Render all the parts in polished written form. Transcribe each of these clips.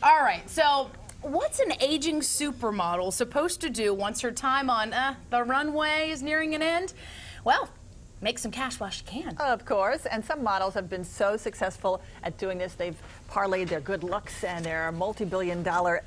All right, so what's an aging supermodel supposed to do once her time on the runway is nearing an end? Well, make some cash while she can. Of course, and some models have been so successful at doing this. They've parlayed their good looks and their multi-billion-dollar,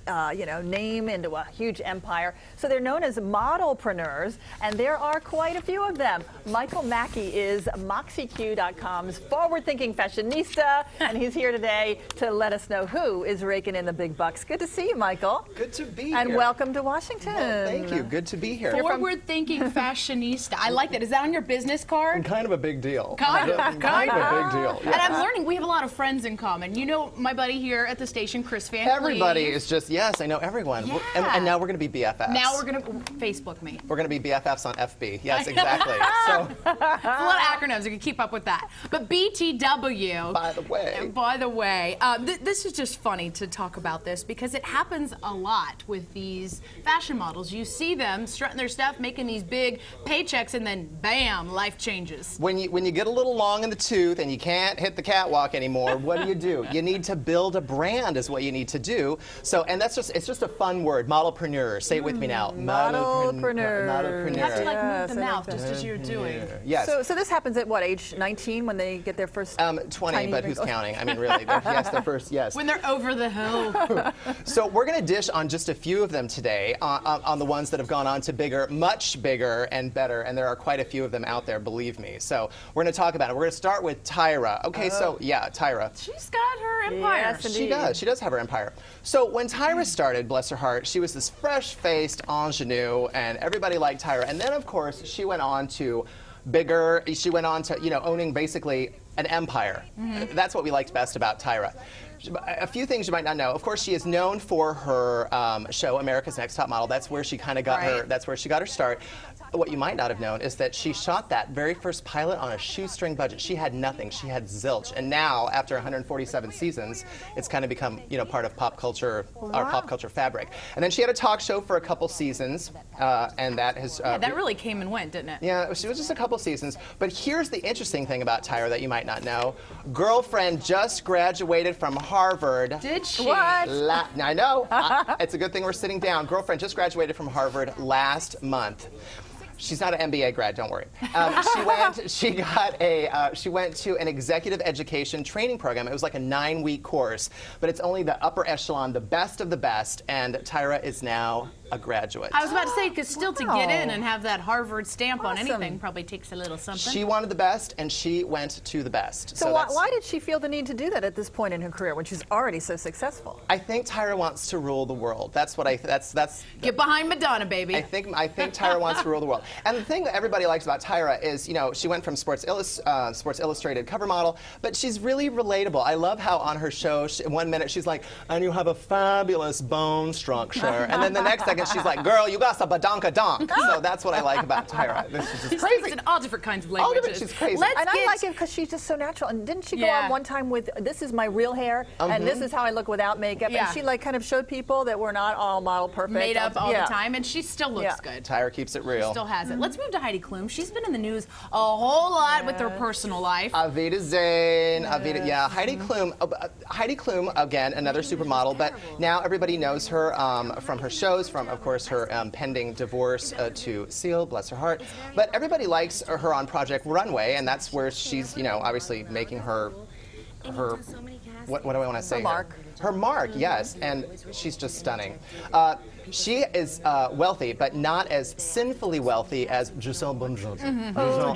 name into a huge empire. So they're known as Model-Preneurs, and there are quite a few of them. Michael Mackie is MoxieQ.com's forward-thinking fashionista, and he's here today to let us know who is raking in the big bucks. Good to see you, Michael. Good to be here. And welcome to Washington. Well, thank you. Good to be here. Forward-thinking fashionista. I like that. Is that on your business card? Kind of a big deal. Kind of a big deal. And I'm learning we have a lot of friends in common. You know my buddy here at the station, Chris Van Cleave. Everybody is just, yes, I know everyone. Yeah. And now we're going to be BFFs. Now we're going to Facebook me. We're going to be BFFs on FB. Yes, exactly. So, a lot of acronyms. You can keep up with that. But BTW. By the way. This is just funny to talk about this because it happens a lot with these fashion models. You see them strutting their stuff, making these big paychecks, and then bam, life changes. When you get a little long in the tooth and you can't hit the catwalk anymore, what do? You need to build a brand is what you need to do. So, and it's just a fun word, Model-Preneurs. Say it with me now. Model-Preneurs. You have to like move the mouth just as you're doing. Yes. So this happens at what, age 19 when they get their first 20, but who's counting? I mean, really, their first, yes. When they're over the hill. So we're going to dish on just a few of them today, on the ones that have gone on to bigger, much bigger and better, and there are quite a few of them out there, believe me. So we're going to talk about it. We're going to start with Tyra. Okay, so yeah, Tyra. She's got her empire. Yes, she does. She does have her empire. So when Tyra started, bless her heart, she was this fresh-faced ingenue, and everybody liked Tyra. And then, of course, she went on to bigger. She went on to, owning basically an empire. That's what we liked best about Tyra. A few things you might not know. Of course, she is known for her show, America's Next Top Model. That's where she kind of got her. That's where she got her start. What you might not have known is that she shot that very first pilot on a shoestring budget. She had nothing. She had zilch. And now, after 147 seasons, it's kind of become, part of pop culture, our pop culture fabric. And then she had a talk show for a couple seasons, and that has. That really came and went, didn't it? Yeah, she was just a couple seasons. But here's the interesting thing about Tyra that you might not know. Girlfriend just graduated from Harvard. Did she? What? I know. It's a good thing we're sitting down. Girlfriend just graduated from Harvard last month. She's not an MBA grad, don't worry. She went to an executive education training program. It was like a 9-week course, but it's only the upper echelon, the best of the best, and Tyra is now a graduate. I was about to say, because still to get in and have that Harvard stamp on anything probably takes a little something. She wanted the best, and she went to the best. So why did she feel the need to do that at this point in her career when she's already so successful? I think Tyra wants to rule the world. That's what Get behind Madonna, baby. I think Tyra wants to rule the world. And the thing that everybody likes about Tyra is, she went from Sports Illustrated cover model, but she's really relatable. I love how on her show, 1 minute she's like, and you have a fabulous bone structure, and then the next second she's like, girl, you got a badonka-donk. So that's what I like about Tyra. This is just crazy. In all different kinds of languages. She's crazy. I like it because she's just so natural. And didn't she go on one time with, this is my real hair, and this is how I look without makeup, and she kind of showed people that we're not all model perfect. Made up all the time, and she still looks good. Tyra keeps it real. She still has it. Let's move to Heidi Klum. She's been in the news a whole lot with her personal life. Avita Zane, Heidi Klum, again, another supermodel, but now everybody knows her from her shows, from, of course, her pending divorce to Seal, bless her heart. But everybody likes her on Project Runway, and that's where she's, obviously making her what do I want to say? Her mark, yes, and she's just stunning. She is wealthy, but not as sinfully wealthy as Gisele Bündchen.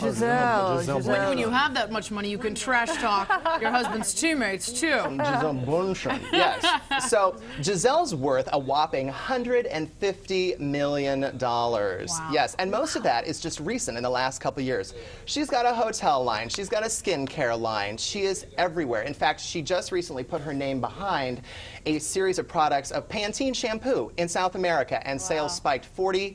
Gisele. When you have that much money, you can trash talk your husband's teammates, too. Gisele Bündchen, yes. So Gisele's worth a whopping $150 million. Wow. Yes, and most of that is just recent in the last couple years. She's got a hotel line. She's got a skincare line. She is everywhere. In fact, she just recently put her name behind a series of products of Pantene shampoo in South America, and sales spiked 40%.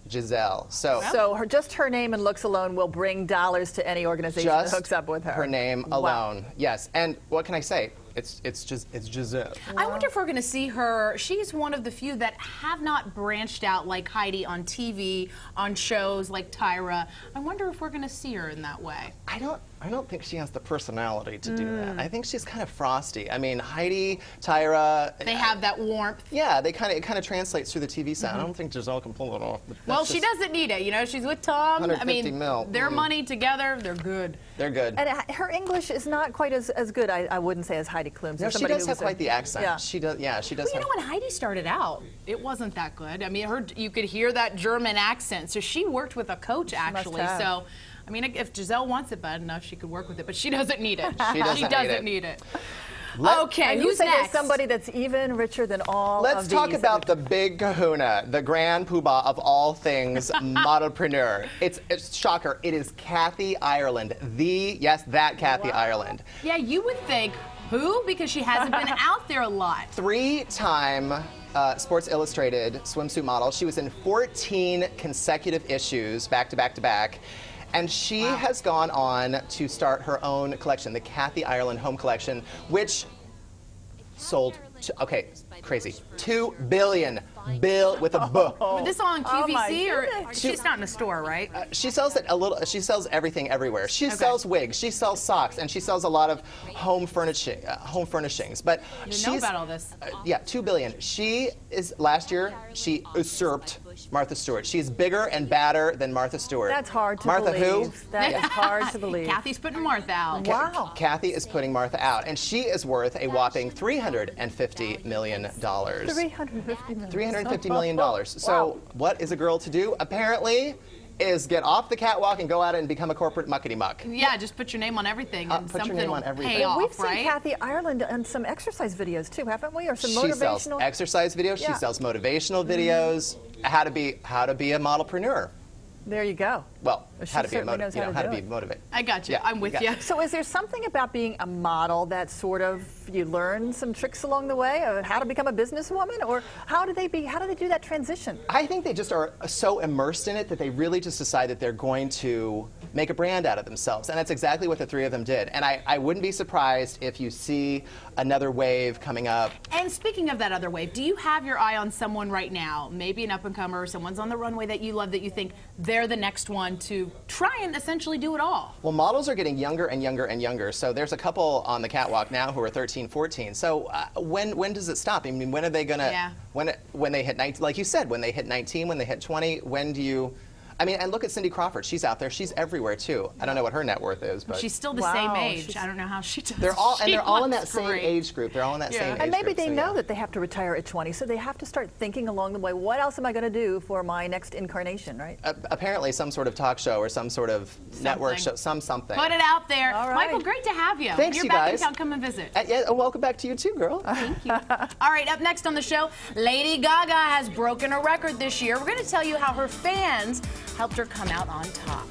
Gisele. So just her name and looks alone will bring dollars to any organization that hooks up with her. Her name alone, yes. And what can I say? It's Gisele. I wonder if we're going to see her. She's one of the few that have not branched out like Heidi on TV, on shows like Tyra. I wonder if we're going to see her in that way. I don't think she has the personality to do that. I think she's kind of frosty. I mean, Heidi, Tyra. They have that warmth. Yeah, it kind of translates through the TV set. I don't think Giselle can pull it off. Well, she doesn't need it. You know, she's with Tom. I mean, their money together, they're good. They're good. And her English is not quite as good, I wouldn't say, as Heidi Klum's. No, she does have quite the accent. Yeah. She does. Yeah, she does. Well, you know, when Heidi started out, it wasn't that good. I mean, you could hear that German accent. So she worked with a coach, actually. So, I mean, if Giselle wants it bad enough, she could work with it. But she doesn't need it. She doesn't need it. Okay, who's next? Somebody that's even richer than all of these. Let's talk about the big kahuna, the grand poobah of all things Model-Preneur. It's shocker. It is Kathy Ireland. That Kathy Ireland. Yeah, you would think, who? Because she hasn't been out there a lot. 3-time Sports Illustrated swimsuit model. She was in 14 consecutive issues, back to back to back. And she has gone on to start her own collection, the Kathy Ireland Home Collection, which sold, crazy, $2 billion. Bill with a B. But this all on QVC, or she's not in a store, right? She sells it a little. She sells everything everywhere. She sells wigs. She sells socks, and she sells a lot of home furnishings. But you know about all this. Yeah, $2 billion. She is last year. She usurped Martha Stewart. She's bigger and badder than Martha Stewart. That's hard to believe. Martha who? That is hard to believe. Kathy's putting Martha out. Wow. Kathy is putting Martha out, and she is worth a whopping $350 million. $350 million. So what is a girl to do? Apparently is get off the catwalk and go out and become a corporate muckety-muck. Yeah, just put your name on everything and something will pay off, We've seen right? Kathy Ireland on some exercise videos too, haven't we? Or some motivational. She sells exercise videos. Yeah. She sells motivational videos. How to be a modelpreneur. There you go. Well, how to be motivated. I got you. Yeah, I'm with you. So is there something about being a model that sort of you learn some tricks along the way of how to become a businesswoman, or how do they do that transition? I think they just are so immersed in it that they really just decide that they're going to make a brand out of themselves. And that's exactly what the three of them did. And I wouldn't be surprised if you see another wave coming up. And speaking of that other wave, do you have your eye on someone right now, maybe an up-and-comer, someone's on the runway that you love, that you think they're the next one to try and essentially do it all? Well, models are getting younger and younger and younger. So there's a couple on the catwalk now who are 13, 14. So when does it stop? I mean, when are they going to, when they hit 19, like you said, when they hit 19, when they hit 20, when do you, I mean, and look at Cindy Crawford. She's out there. She's everywhere, too. I don't know what her net worth is, but she's still the same age. I don't know how she does. They're all in that same age group. They're all in that same age group. And maybe they know that they have to retire at 20, so they have to start thinking along the way, what else am I going to do for my next incarnation, right? Apparently some sort of talk show or some sort of network show, something. Put it out there. All right. Michael, great to have you. Thanks, You're you back guys. in town, come and visit. Yeah, welcome back to you, too, girl. Thank you. All right, up next on the show, Lady Gaga has broken a record this year. We're going to tell you how her fans helped her come out on top.